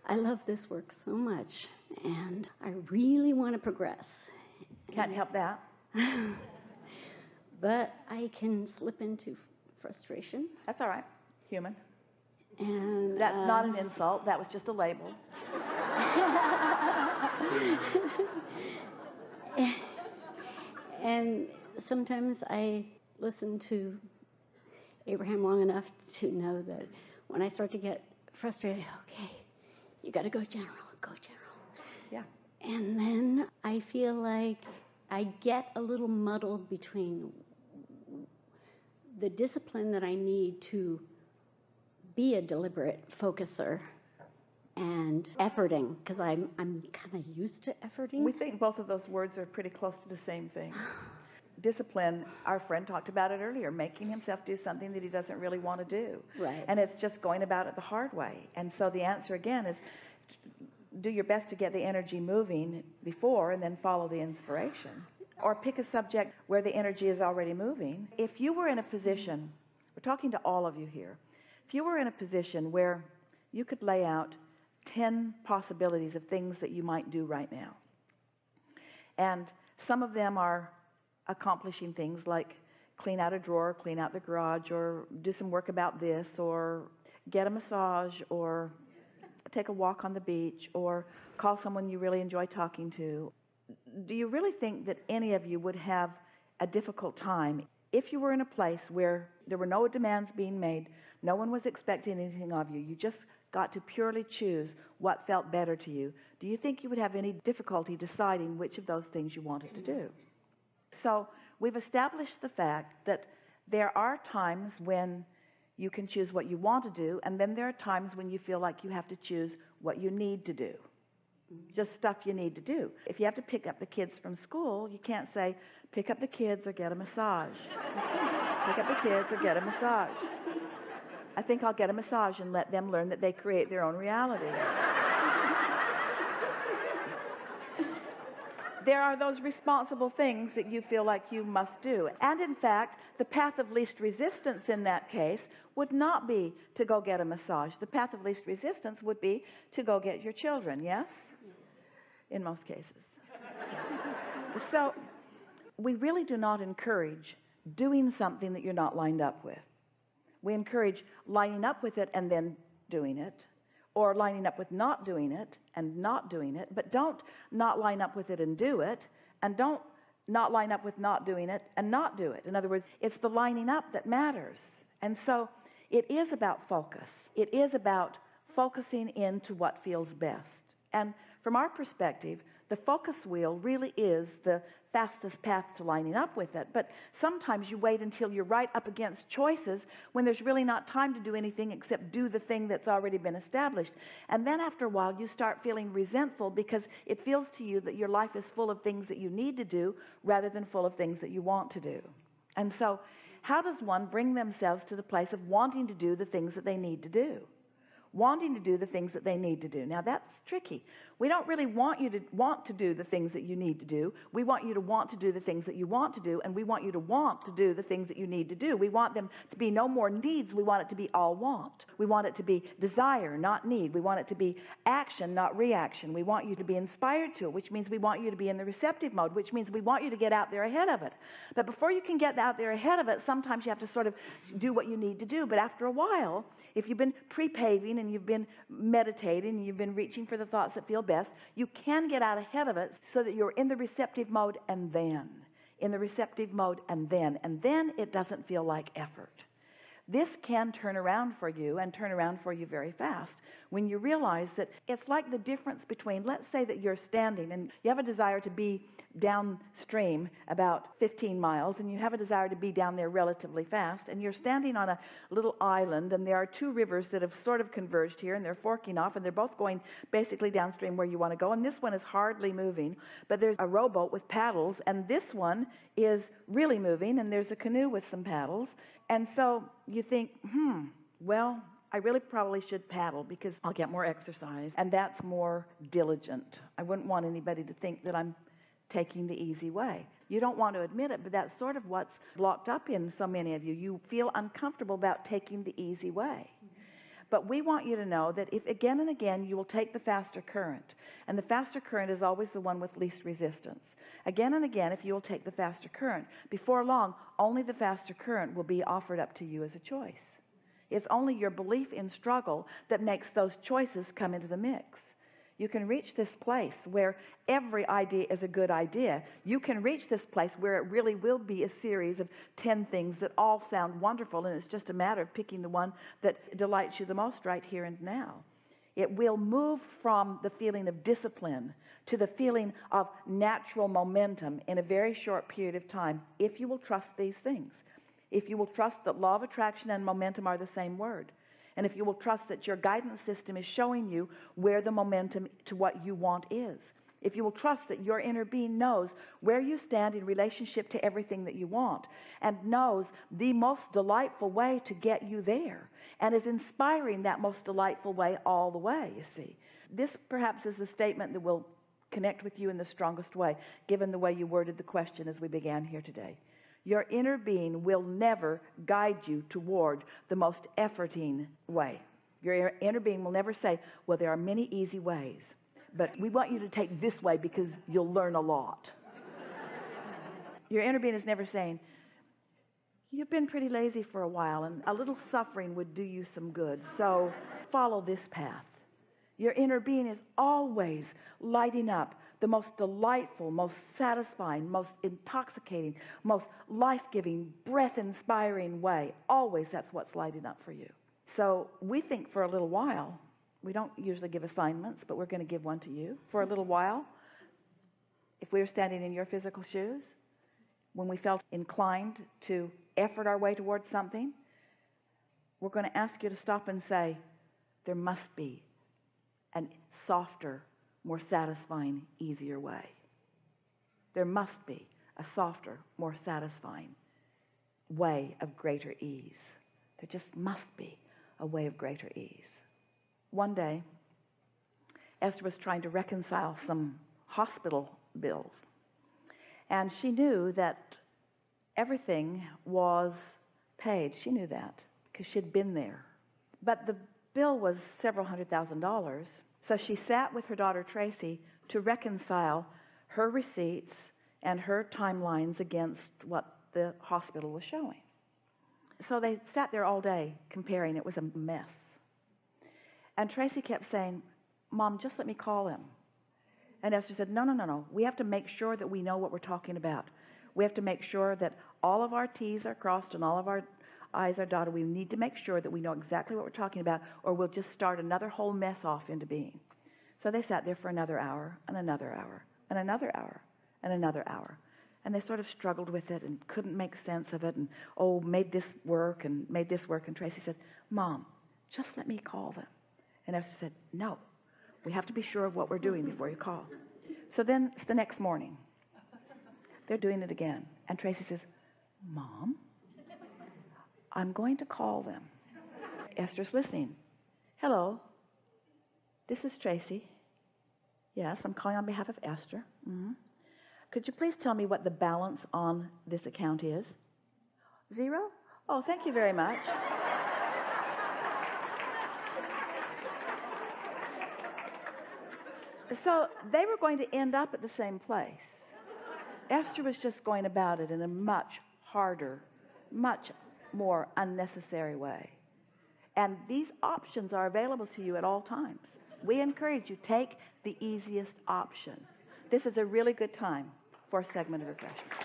I love this work so much, and I really want to progress. Can't help that. But I can slip into frustration. That's all right. Human. And That's not an insult. That was just a label. And sometimes I listen to Abraham long enough to know that when I start to get frustrated, okay, you got to go general. Yeah. And then I feel like I get a little muddled between the discipline that I need to be a deliberate focuser and efforting, because I'm kind of used to efforting. We think both of those words are pretty close to the same thing. Discipline, our friend talked about it earlier, making himself do something that he doesn't really want to do. Right. And it's just going about it the hard way. And so the answer again is do your best to get the energy moving before and then follow the inspiration. Or pick a subject where the energy is already moving. If you were in a position, we're talking to all of you here, if you were in a position where you could lay out 10 possibilities of things that you might do right now, and some of them are accomplishing things like clean out a drawer, clean out the garage, or do some work about this, or get a massage, or take a walk on the beach, or call someone you really enjoy talking to. Do you really think that any of you would have a difficult time if you were in a place where there were no demands being made, no one was expecting anything of you, you just got to purely choose what felt better to you? Do you think you would have any difficulty deciding which of those things you wanted to do? So we've established the fact that there are times when you can choose what you want to do, and then there are times when you feel like you have to choose what you need to do. Just stuff you need to do. If you have to pick up the kids from school, you can't say, pick up the kids or get a massage. Pick up the kids or get a massage. I think I'll get a massage and let them learn that they create their own reality. There are those responsible things that you feel like you must do. And in fact, the path of least resistance in that case would not be to go get a massage. The path of least resistance would be to go get your children, yes? Yes. In most cases. So we really do not encourage doing something that you're not lined up with. We encourage lining up with it and then doing it, or lining up with not doing it and not doing it, but don't not line up with it and do it, and don't not line up with not doing it and not do it. In other words, it's the lining up that matters. And so it is about focus. It is about focusing into what feels best. And from our perspective, the focus wheel really is the fastest path to lining up with it. But sometimes you wait until you're right up against choices when there's really not time to do anything except do the thing that's already been established. And then after a while, you start feeling resentful because it feels to you that your life is full of things that you need to do rather than full of things that you want to do. And so how does one bring themselves to the place of wanting to do the things that they need to do? Wanting to do the things that they need to do. Now that's tricky. We don't really want you to want to do the things that you need to do. We want you to want to do the things that you want to do, and we want you to want to do the things that you need to do. We want them to be no more needs. We want it to be all want. We want it to be desire, not need. We want it to be action, not reaction. We want you to be inspired to it, which means we want you to be in the receptive mode, which means we want you to get out there ahead of it. But before you can get out there ahead of it, sometimes you have to sort of do what you need to do. But after a while, if you've been pre-paving and you've been meditating and you've been reaching for the thoughts that feel best, you can get out ahead of it so that you're in the receptive mode and then in the receptive mode and then it doesn't feel like effort. This can turn around for you and turn around for you very fast when you realize that it's like the difference between, let's say that you're standing and you have a desire to be downstream about 15 miles and you have a desire to be down there relatively fast, and you're standing on a little island and there are two rivers that have sort of converged here and they're forking off and they're both going basically downstream where you want to go, and this one is hardly moving, but there's a rowboat with paddles and this one is really moving and there's a canoe with some paddles. And so you think, well, I really probably should paddle because I'll get more exercise, and that's more diligent. I wouldn't want anybody to think that I'm taking the easy way. You don't want to admit it, but that's sort of what's blocked up in so many of you. You feel uncomfortable about taking the easy way. But we want you to know that if again and again you will take the faster current, and the faster current is always the one with least resistance. Again and again, if you will take the faster current, before long, only the faster current will be offered up to you as a choice. It's only your belief in struggle that makes those choices come into the mix. You can reach this place where every idea is a good idea. You can reach this place where it really will be a series of 10 things that all sound wonderful, and it's just a matter of picking the one that delights you the most right here and now. It will move from the feeling of discipline to the feeling of natural momentum in a very short period of time, if you will trust these things. If you will trust that law of attraction and momentum are the same word. And if you will trust that your guidance system is showing you where the momentum to what you want is. If you will trust that your inner being knows where you stand in relationship to everything that you want, and knows the most delightful way to get you there, and is inspiring that most delightful way all the way, you see. This perhaps is the statement that will connect with you in the strongest way, given the way you worded the question as we began here today. Your inner being will never guide you toward the most efforting way. Your inner being will never say, well, there are many easy ways, but we want you to take this way because you'll learn a lot. Your inner being is never saying, you've been pretty lazy for a while, and a little suffering would do you some good, so follow this path. Your inner being is always lighting up the most delightful, most satisfying, most intoxicating, most life-giving, breath-inspiring way. Always that's what's lighting up for you. So we think for a little while, we don't usually give assignments, but we're going to give one to you. For a little while, if we were standing in your physical shoes, when we felt inclined to effort our way towards something, we're going to ask you to stop and say, there must be a softer, more satisfying, easier way. There must be a softer, more satisfying way of greater ease. There just must be a way of greater ease. One day, Esther was trying to reconcile some hospital bills, and she knew that everything was paid. She knew that because she'd been there. But the bill was several $100,000. So she sat with her daughter Tracy to reconcile her receipts and her timelines against what the hospital was showing. So they sat there all day comparing. It was a mess. And Tracy kept saying, Mom, just let me call him. And Esther said, no. We have to make sure that we know what we're talking about. We have to make sure that all of our T's are crossed and all of our I's are dotted. We need to make sure that we know exactly what we're talking about, or we'll just start another whole mess off into being. So they sat there for another hour and another hour and another hour and another hour. And they sort of struggled with it and couldn't make sense of it, and made this work and made this work. And Tracy said, Mom, just let me call them. And Esther said, no, we have to be sure of what we're doing before you call. So then it's the next morning. They're doing it again. And Tracy says, Mom, I'm going to call them. Esther's listening. Hello, this is Tracy. Yes, I'm calling on behalf of Esther. Mm-hmm. Could you please tell me what the balance on this account is? 0? Oh, thank you very much. So they were going to end up at the same place. Esther was just going about it in a much harder, much more unnecessary way. And these options are available to you at all times. We encourage you, take the easiest option. This is a really good time for a segment of refreshment.